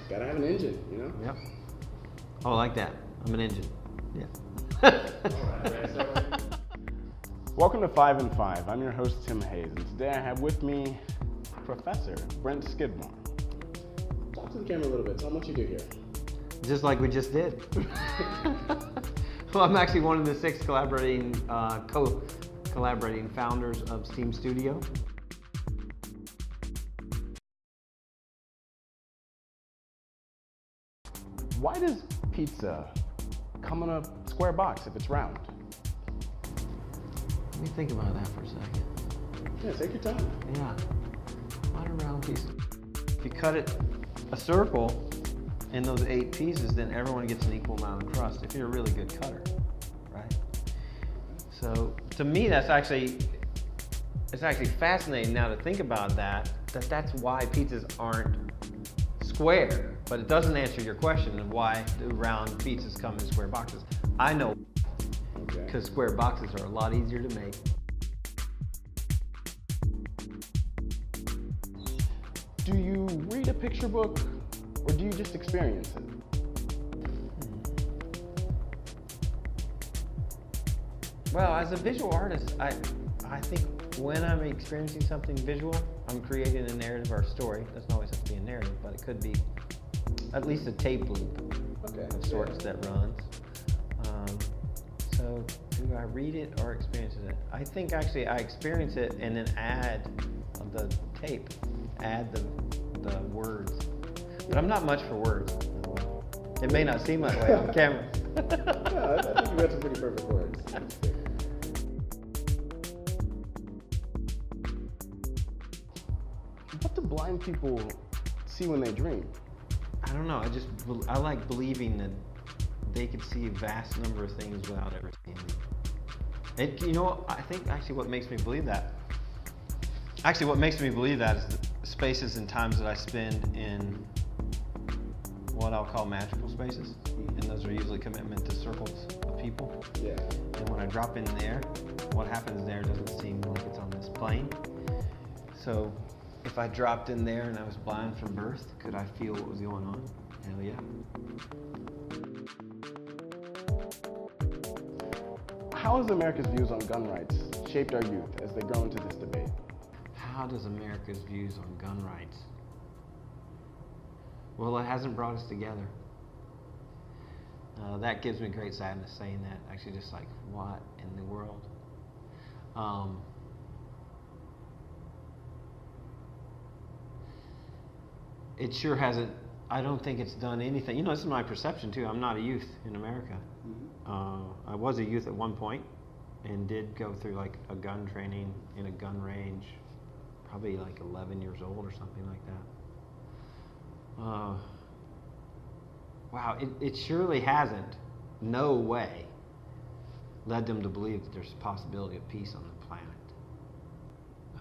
Gotta have an engine, you know? Yep. Oh, I like that. I'm an engine. Yeah. Welcome to 5 and 5. I'm your host, Tim Hayes, and today I have with me Professor Brent Skidmore. Talk to the camera a little bit. Tell them what you do here. Just like we just did. Well, I'm actually one of the 6 collaborating founders of Steam Studio. Why does pizza come in a square box if it's round? Let me think about that for a second. Yeah, take your time. Yeah. Why a round piece? If you cut it a circle in those 8 pieces, then everyone gets an equal amount of crust if you're a really good cutter, right? So to me, it's actually fascinating now to think about that's why pizzas aren't square, but it doesn't answer your question of why do round pizzas come in square boxes. I know, because square boxes are a lot easier to make. Do you read a picture book or do you just experience it? Well, as a visual artist, I think when I'm experiencing something visual, I'm creating a narrative or a story. It doesn't always have to be a narrative, but it could be at least a tape loop of sorts that runs. So do I read it or experience it? I think actually I experience it and then add the tape, add the words. But I'm not much for words. It may not seem that way on camera. No, I think you got some pretty perfect words. What do blind people see when they dream? I don't know. I like believing that they could see a vast number of things without ever seeing them. You know, I think actually what makes me believe that is the spaces and times that I spend in what I'll call magical spaces. And those are usually commitment to circles of people. Yeah. And when I drop in there, what happens there doesn't seem like it's on this plane. So if I dropped in there and I was blind from birth, could I feel what was going on? Hell yeah. How has America's views on gun rights shaped our youth as they grow into this debate? How does America's views on gun rights? Well, it hasn't brought us together. That gives me great sadness saying that. Actually, just like, what in the world? It sure hasn't. I don't think it's done anything. You know, this is my perception too. I'm not a youth in America. I was a youth at one point and did go through like a gun training in a gun range, probably like 11 years old or something like that. Wow, it surely hasn't, no way, led them to believe that there's a possibility of peace on the planet.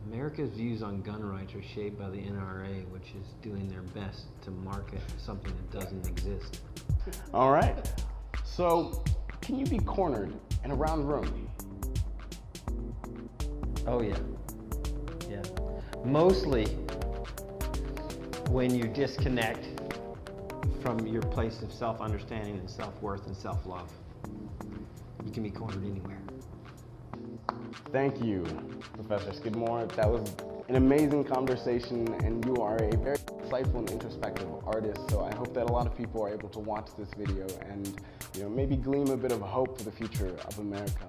America's views on gun rights are shaped by the NRA, which is doing their best to market something that doesn't exist. All right. So, can you be cornered in a round room? Oh yeah. Yeah. Mostly when you disconnect from your place of self-understanding and self-worth and self-love. You can be cornered anywhere. Thank you, Professor Skidmore. That was an amazing conversation, and you are a very insightful and introspective artist, so I hope that a lot of people are able to watch this video and maybe glean a bit of hope for the future of America.